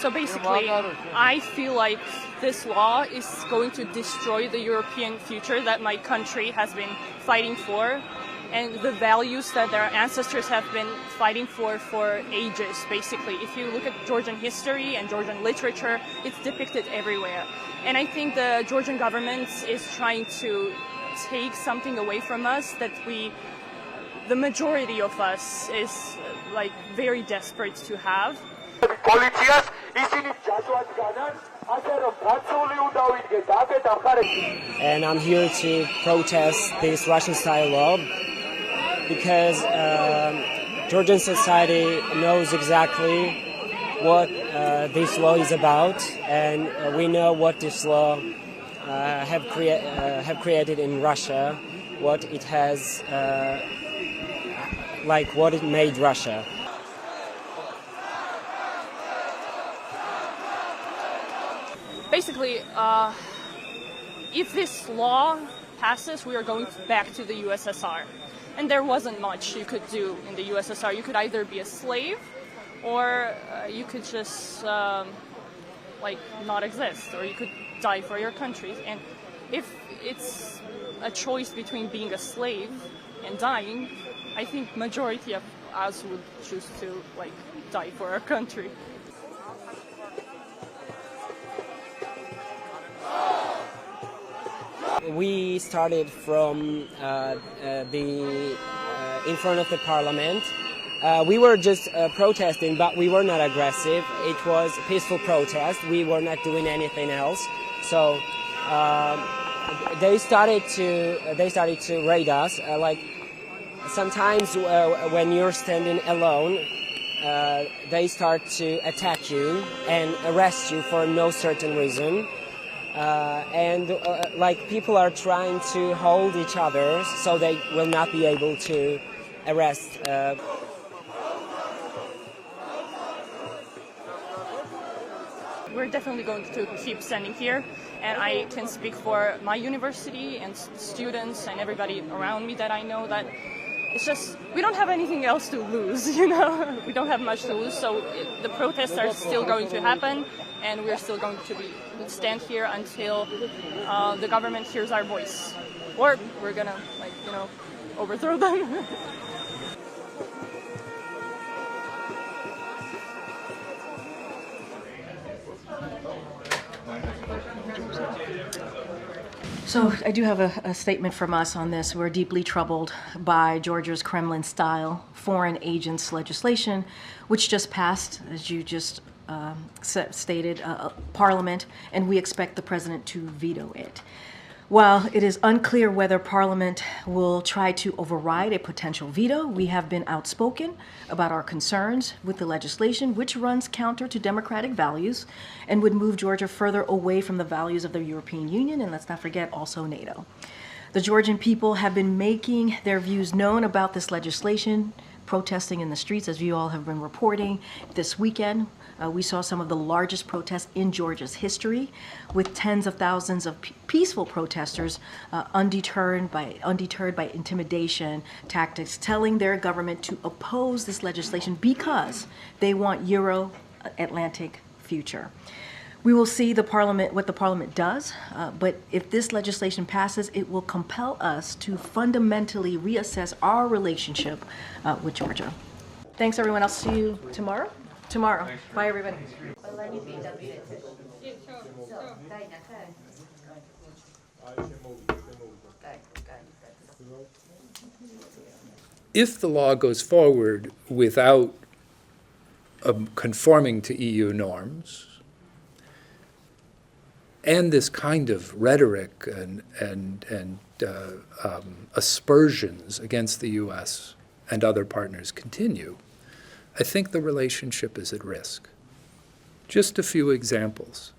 So basically, I feel like this law is going to destroy the European future that my country has been fighting for, and the values that their ancestors have been fighting for ages, basically. If you look at Georgian history and Georgian literature, it's depicted everywhere. And I think the Georgian government is trying to take something away from us that the majority of us is like very desperate to have. And I'm here to protest this Russian-style law because Georgian society knows exactly what this law is about, and we know what this law have created in Russia, what it has, what it made Russia. Basically, if this law passes, we are going back to the USSR. And there wasn't much you could do in the USSR. You could either be a slave, or you could just not exist, or you could die for your country. And if it's a choice between being a slave and dying, I think majority of us would choose to die for our country. We started from in front of the parliament. We were just protesting, but we were not aggressive. It was a peaceful protest. We were not doing anything else. So they started to raid us. Sometimes when you're standing alone, they start to attack you and arrest you for no certain reason. People are trying to hold each other so they will not be able to arrest. We're definitely going to keep standing here, and I can speak for my university and students and everybody around me that I know that it's just, we don't have anything else to lose, we don't have much to lose, so the protests are still going to happen, and we're still going to stand here until the government hears our voice, or we're gonna overthrow them. So I do have a statement from us on this. We're deeply troubled by Georgia's Kremlin-style foreign agents legislation, which just passed, as you just stated, Parliament, and we expect the president to veto it. While it is unclear whether Parliament will try to override a potential veto, we have been outspoken about our concerns with the legislation, which runs counter to democratic values and would move Georgia further away from the values of the European Union, and let's not forget also NATO. The Georgian people have been making their views known about this legislation, protesting in the streets, as you all have been reporting this weekend. We saw some of the largest protests in Georgia's history, with tens of thousands of peaceful protesters undeterred by intimidation tactics, telling their government to oppose this legislation because they want Euro-Atlantic future. We will see what the Parliament does, but if this legislation passes, it will compel us to fundamentally reassess our relationship with Georgia. Thanks, everyone. I'll see you tomorrow. Bye, everybody. If the law goes forward without conforming to EU norms, and this kind of rhetoric and aspersions against the U.S. and other partners continue, I think the relationship is at risk. Just a few examples.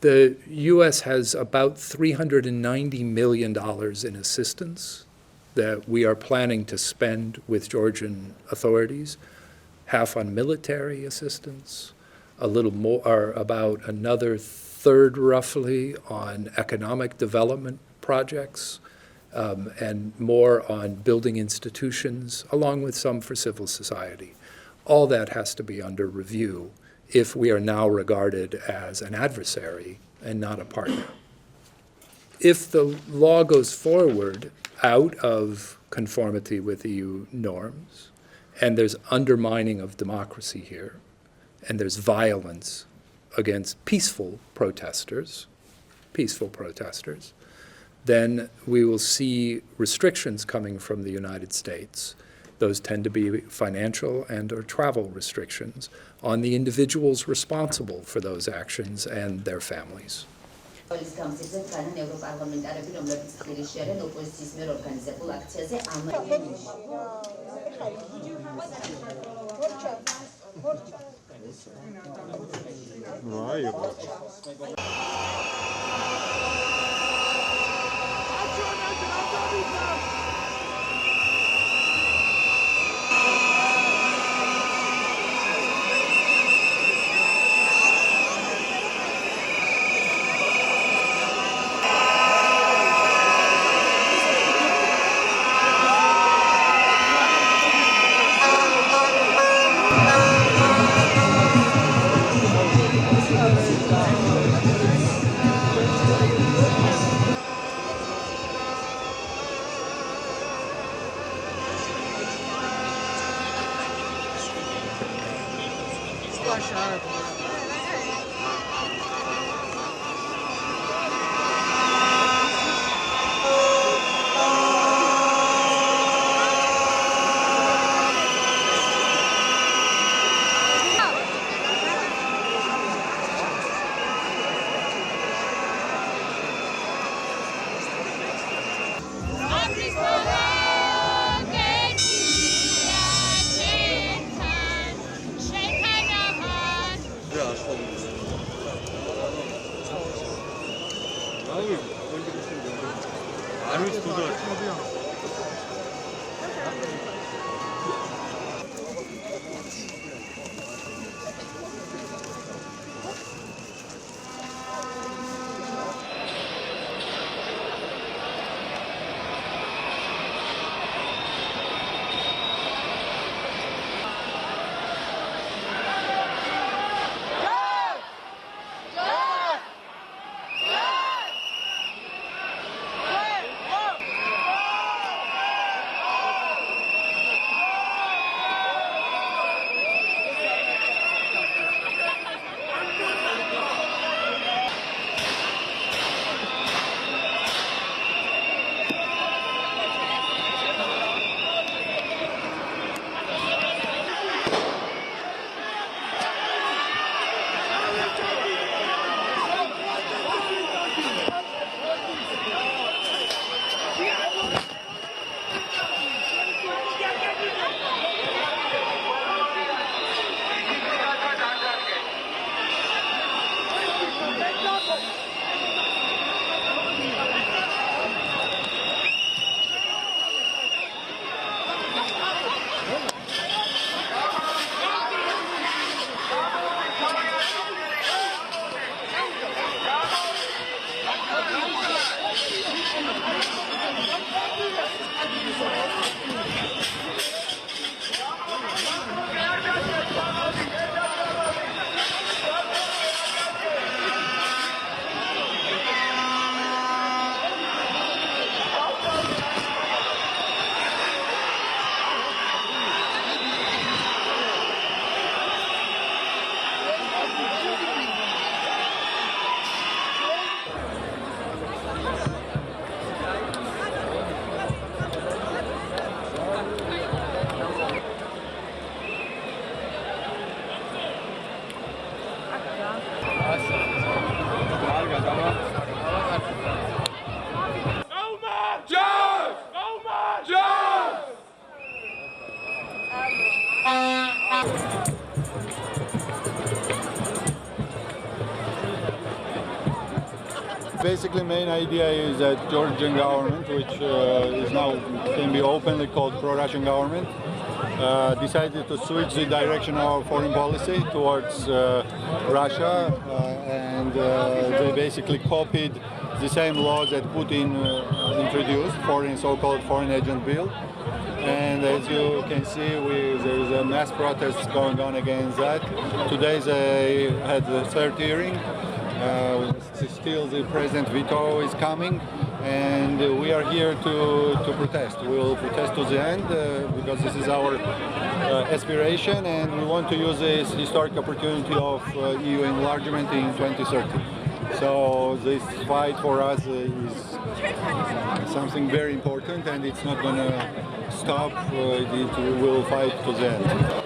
The U.S. has about $390 million in assistance that we are planning to spend with Georgian authorities, half on military assistance, a little more, or about another third roughly on economic development projects, and more on building institutions, along with some for civil society. All that has to be under review if we are now regarded as an adversary and not a partner. If the law goes forward out of conformity with EU norms, and there's undermining of democracy here, and there's violence against peaceful protesters, then we will see restrictions coming from the United States. Those tend to be financial and or travel restrictions on the individuals responsible for those actions and their families. Basically, main idea is that Georgian government, which is now can be openly called pro-Russian government, decided to switch the direction of our foreign policy towards Russia, and they basically copied the same laws that Putin introduced, so-called foreign agent bill. And as you can see, there is a mass protest going on against that. Today they had the third hearing. Still the President Veto is coming, and we are here to protest. We will protest to the end because this is our aspiration, and we want to use this historic opportunity of EU enlargement in 2030. So this fight for us is something very important, and it's not going to stop. We will fight to the end.